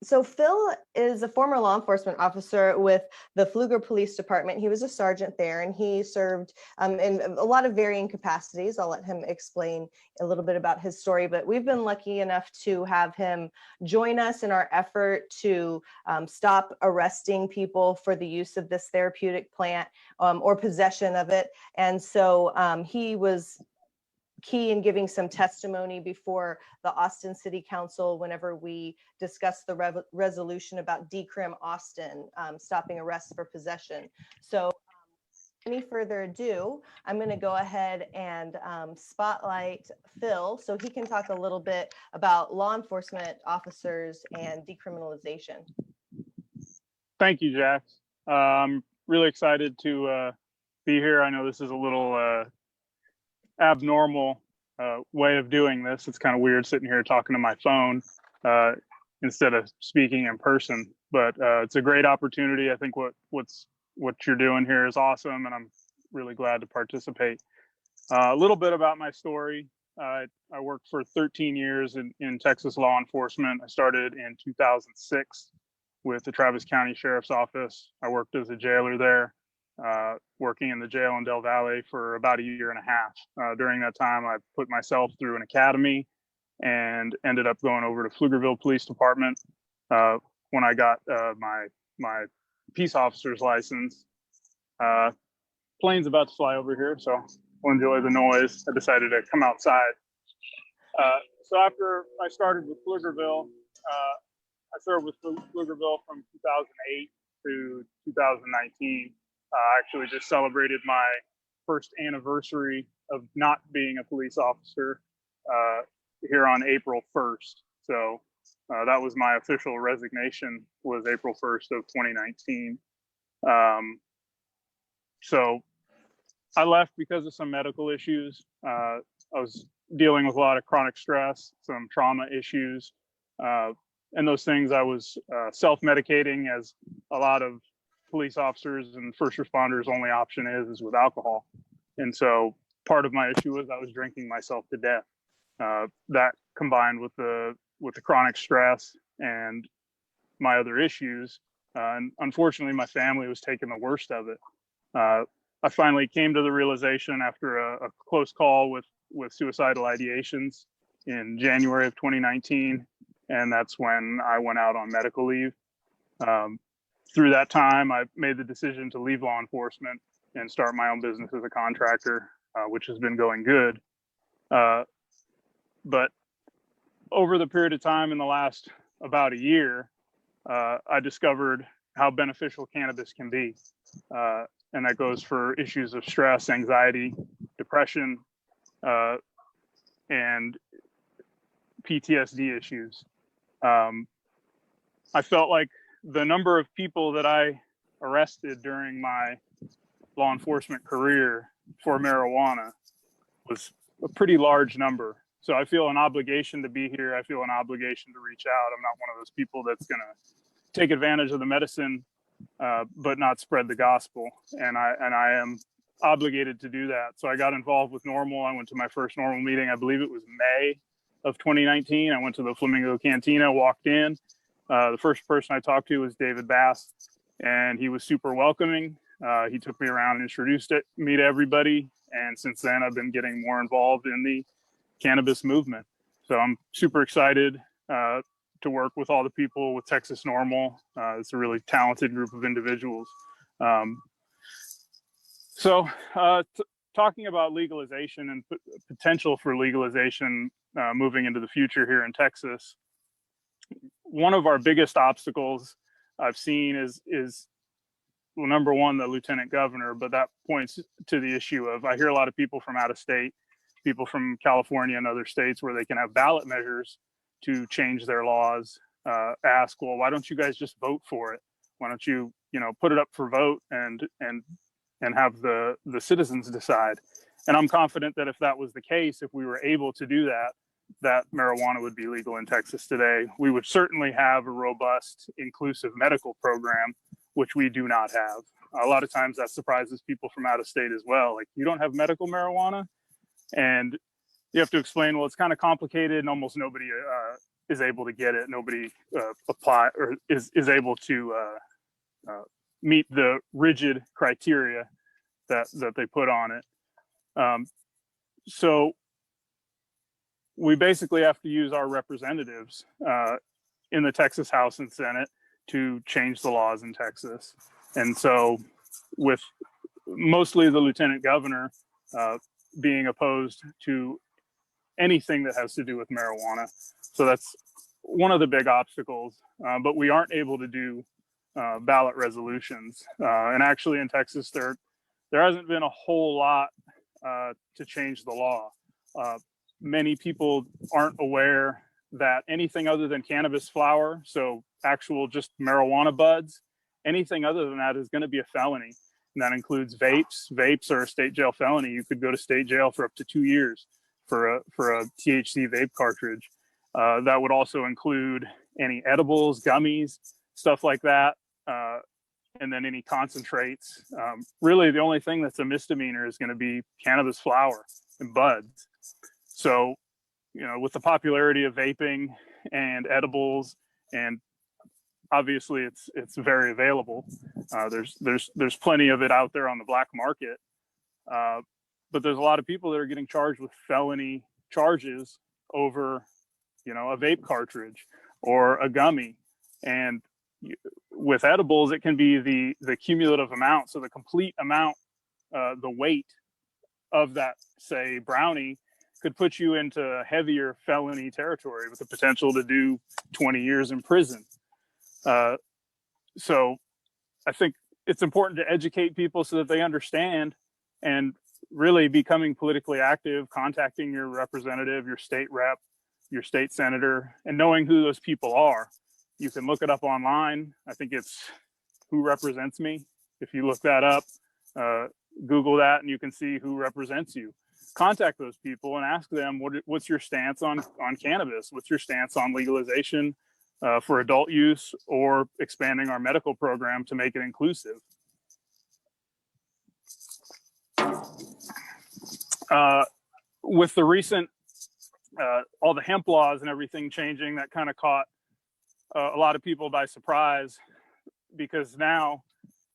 So Phil is a former law enforcement officer with the Pflugerville Police Department. He was a sergeant there, and he served in a lot of varying capacities. I'll let him explain a little bit about his story, but we've been lucky enough to have him join us in our effort to stop arresting people for the use of this therapeutic plant or possession of it. And so he was key in giving some testimony before the Austin City Council whenever we discussed the resolution about Decrim Austin, stopping arrests for possession. So any further ado, I'm going to go ahead and spotlight Phil so he can talk a little bit about law enforcement officers and decriminalization. Thank you, Jax. I'm really excited to be here. I know this is a little abnormal way of doing this. It's kind of weird sitting here talking to my phone instead of speaking in person, but it's a great opportunity. I think what you're doing here is awesome, and I'm really glad to participate. A little bit about my story. I worked for 13 years in Texas law enforcement. I started in 2006 with the Travis County Sheriff's Office. I worked as a jailer there. Working in the jail in Del Valle for about a year and a half. During that time, I put myself through an academy and ended up going over to Pflugerville Police Department when I got my peace officer's license. Plane's about to fly over here, so I'll enjoy the noise. I decided to come outside. So after I started with Pflugerville, I served with Pflugerville from 2008 to 2019. I actually just celebrated my first anniversary of not being a police officer here on April 1st. So that was my official resignation, was April 1st of 2019. So I left because of some medical issues. I was dealing with a lot of chronic stress, some trauma issues, and those things I was self-medicating, as a lot of police officers and first responders' only option is with alcohol. And so part of my issue was I was drinking myself to death. That combined with the chronic stress and my other issues, and unfortunately my family was taking the worst of it. I finally came to the realization after a close call with suicidal ideations in January of 2019, and that's when I went out on medical leave. Through that time, I made the decision to leave law enforcement and start my own business as a contractor, which has been going good. But over the period of time in the last about a year, I discovered how beneficial cannabis can be. And that goes for issues of stress, anxiety, depression, and PTSD issues. I felt like the number of people that I arrested during my law enforcement career for marijuana was a pretty large number. So I feel an obligation to be here. I feel an obligation to reach out. I'm not one of those people that's going to take advantage of the medicine, but not spread the gospel. And I am obligated to do that. So I got involved with NORML. I went to my first NORML meeting. I believe it was May of 2019. I went to the Flamingo Cantina, walked in. The first person I talked to was David Bass, and he was super welcoming. He took me around and introduced me to everybody. And since then, I've been getting more involved in the cannabis movement. So I'm super excited to work with all the people with Texas NORML. It's a really talented group of individuals. Talking about legalization and potential for legalization moving into the future here in Texas, one of our biggest obstacles I've seen is well, number one, the lieutenant governor, but that points to the issue of, I hear a lot of people from out of state, people from California and other states where they can have ballot measures to change their laws, ask, well, why don't you guys just vote for it? Why don't you, put it up for vote and have the citizens decide? And I'm confident that if that was the case, if we were able to do that, that marijuana would be legal in Texas today. We would certainly have a robust, inclusive medical program, which we do not have. A lot of times that surprises people from out of state as well. Like, you don't have medical marijuana? And you have to explain, well, it's kind of complicated and almost nobody is able to get it. Nobody apply or is able to meet the rigid criteria that they put on it. So we basically have to use our representatives in the Texas House and Senate to change the laws in Texas. And so with mostly the lieutenant governor being opposed to anything that has to do with marijuana. So that's one of the big obstacles, but we aren't able to do ballot resolutions. And actually in Texas, there hasn't been a whole lot to change the law. Many people aren't aware that anything other than cannabis flower, so actual just marijuana buds, anything other than that is going to be a felony. And that includes vapes. Vapes are a state jail felony. You could go to state jail for up to 2 years for a THC vape cartridge. That would also include any edibles, gummies, stuff like that, and then any concentrates. Really, the only thing that's a misdemeanor is going to be cannabis flower and buds. So, you know, with the popularity of vaping and edibles, and obviously it's very available. There's plenty of it out there on the black market, but there's a lot of people that are getting charged with felony charges over, you know, a vape cartridge or a gummy. And with edibles, it can be the cumulative amount, so the complete amount, the weight of that, say, brownie, could put you into heavier felony territory with the potential to do 20 years in prison. So I think it's important to educate people so that they understand, and really becoming politically active, contacting your representative, your state rep, your state senator, and knowing who those people are. You can look it up online. I think it's Who Represents Me. If you look that up, Google that, and you can see who represents you. Contact those people and ask them, what's your stance on cannabis? What's your stance on legalization for adult use, or expanding our medical program to make it inclusive? With the recent, all the hemp laws and everything changing, that kind of caught a lot of people by surprise, because now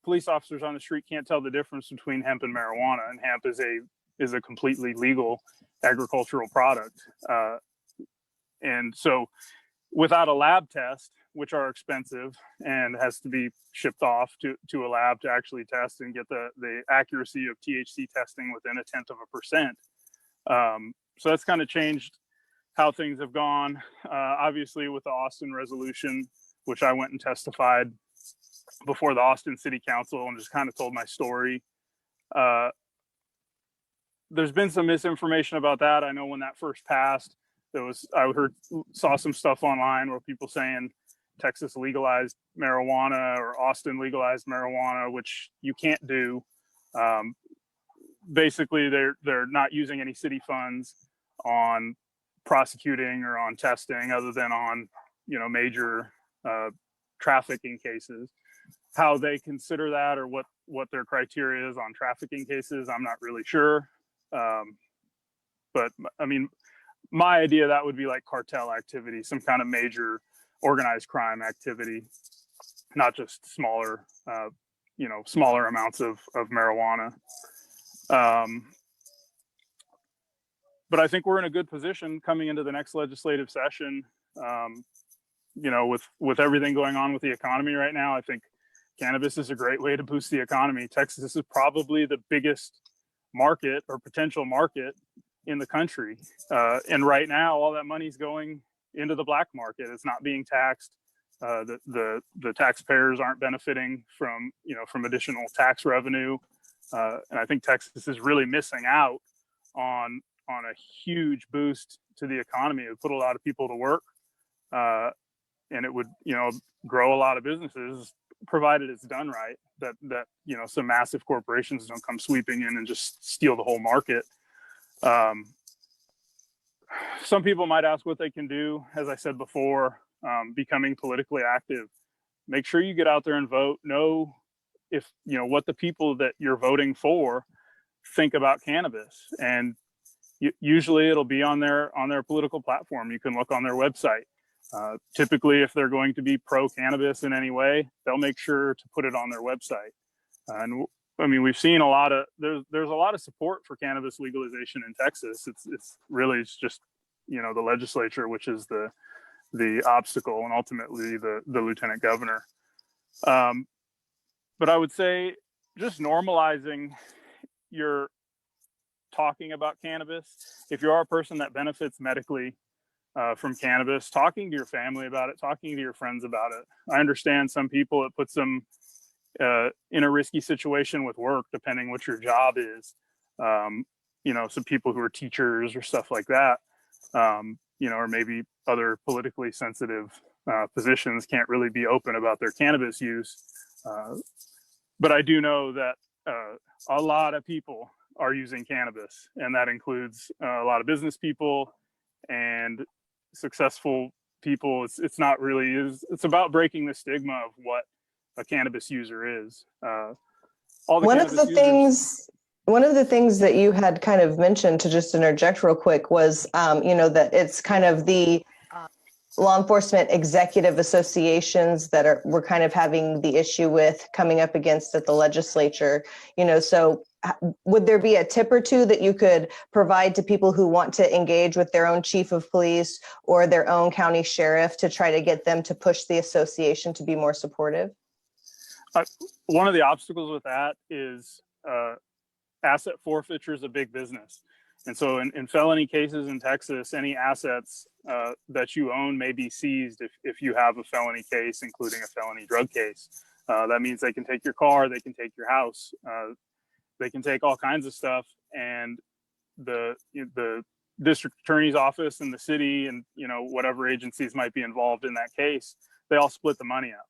police officers on the street can't tell the difference between hemp and marijuana, and hemp is a completely legal agricultural product. And so without a lab test, which are expensive and has to be shipped off to a lab to actually test and get the accuracy of THC testing within 0.1%. So that's kind of changed how things have gone. Obviously with the Austin resolution, which I went and testified before the Austin City Council and just kind of told my story. There's been some misinformation about that. I know when that first passed, saw some stuff online where people saying Texas legalized marijuana or Austin legalized marijuana, which you can't do. Basically, they're not using any city funds on prosecuting or on testing, other than on, you know, major trafficking cases. How they consider that, or what their criteria is on trafficking cases, I'm not really sure. But I mean, my idea, that would be like cartel activity, some kind of major organized crime activity, not just smaller, smaller amounts of marijuana. But I think we're in a good position coming into the next legislative session. With everything going on with the economy right now, I think cannabis is a great way to boost the economy. Texas is probably the biggest market or potential market in the country. And right now, all that money's going into the black market. It's not being taxed. The taxpayers aren't benefiting from additional tax revenue. And I think Texas is really missing out on a huge boost to the economy. It would put a lot of people to work, and it would, grow a lot of businesses, provided it's done right, that some massive corporations don't come sweeping in and just steal the whole market. Some people might ask what they can do. As I said before, becoming politically active. Make sure you get out there and vote. Know if what the people that you're voting for think about cannabis, and usually it'll be on their political platform. You can look on their website. Typically, if they're going to be pro-cannabis in any way, they'll make sure to put it on their website. And I mean, we've seen a lot of, there's a lot of support for cannabis legalization in Texas. It's really just, you know, the legislature, which is the obstacle, and ultimately the lieutenant governor. But I would say just normalizing your talking about cannabis. If you are a person that benefits medically from cannabis, talking to your family about it, talking to your friends about it. I understand some people, it puts them in a risky situation with work, depending what your job is. You know, some people who are teachers or stuff like that, you know, or maybe other politically sensitive positions can't really be open about their cannabis use. But I do know that a lot of people are using cannabis, and that includes a lot of business people and successful people. It's not really, it's about breaking the stigma of what a cannabis user is. One of the things that you had kind of mentioned, to just interject real quick, was you know, that it's kind of the law enforcement executive associations that we're kind of having the issue with coming up against at the legislature, you know. So would there be a tip or two that you could provide to people who want to engage with their own chief of police or their own county sheriff to try to get them to push the association to be more supportive? One of the obstacles with that is asset forfeiture is a big business. And so in felony cases in Texas, any assets that you own may be seized if you have a felony case, including a felony drug case. That means they can take your car, they can take your house, they can take all kinds of stuff. And the district attorney's office and the city and, you know, whatever agencies might be involved in that case, they all split the money up.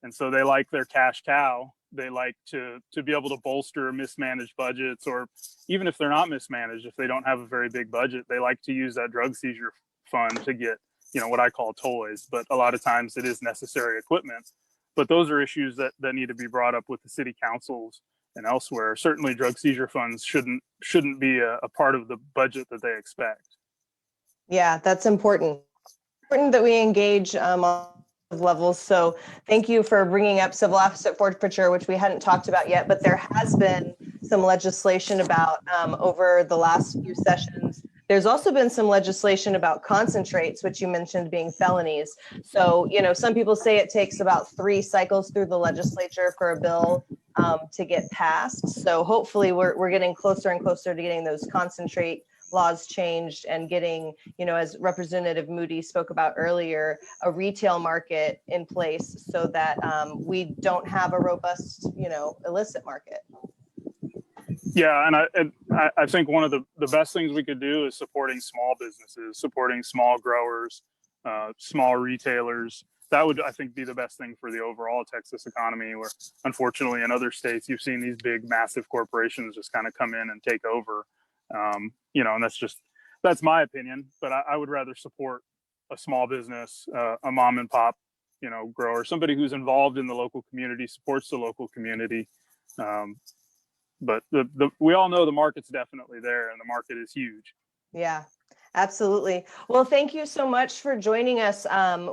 And so they like their cash cow. They like to be able to bolster mismanaged budgets, or even if they're not mismanaged, if they don't have a very big budget, they like to use that drug seizure fund to get, you know, what I call toys. But a lot of times it is necessary equipment. But those are issues that need to be brought up with the city councils and elsewhere. Certainly drug seizure funds shouldn't be a part of the budget that they expect. Yeah, that's important. Important that we engage on levels. So thank you for bringing up civil asset forfeiture, which we hadn't talked about yet, but there has been some legislation about over the last few sessions. There's also been some legislation about concentrates, which you mentioned being felonies. So, you know, some people say it takes about 3 cycles through the legislature for a bill to get passed. So hopefully we're getting closer and closer to getting those concentrate laws changed and getting, you know, as Representative Moody spoke about earlier, a retail market in place so that we don't have a robust, you know, illicit market. Yeah, and I think one of the best things we could do is supporting small businesses, supporting small growers, small retailers. That would, I think, be the best thing for the overall Texas economy, where unfortunately in other states, you've seen these big, massive corporations just kind of come in and take over. You know, and that's my opinion, but I would rather support a small business, a mom and pop, you know, grower, somebody who's involved in the local community, supports the local community. But we all know the market's definitely there, and the market is huge. Yeah, absolutely. Well, thank you so much for joining us.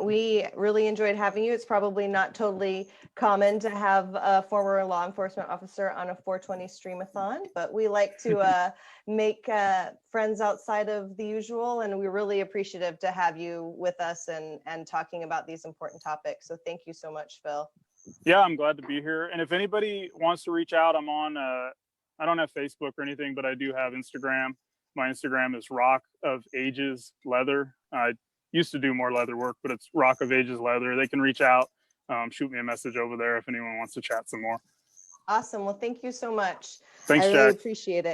We really enjoyed having you. It's probably not totally common to have a former law enforcement officer on a 420 Stream-A-Thon, but we like to make friends outside of the usual, and we're really appreciative to have you with us and talking about these important topics. So thank you so much, Phil. Yeah, I'm glad to be here. And if anybody wants to reach out, I'm on, I don't have Facebook or anything, but I do have Instagram. My Instagram is Rock of Ages Leather. I used to do more leather work, but it's Rock of Ages Leather. They can reach out, shoot me a message over there if anyone wants to chat some more. Awesome. Well, thank you so much. Thanks, I really Jack. appreciate it.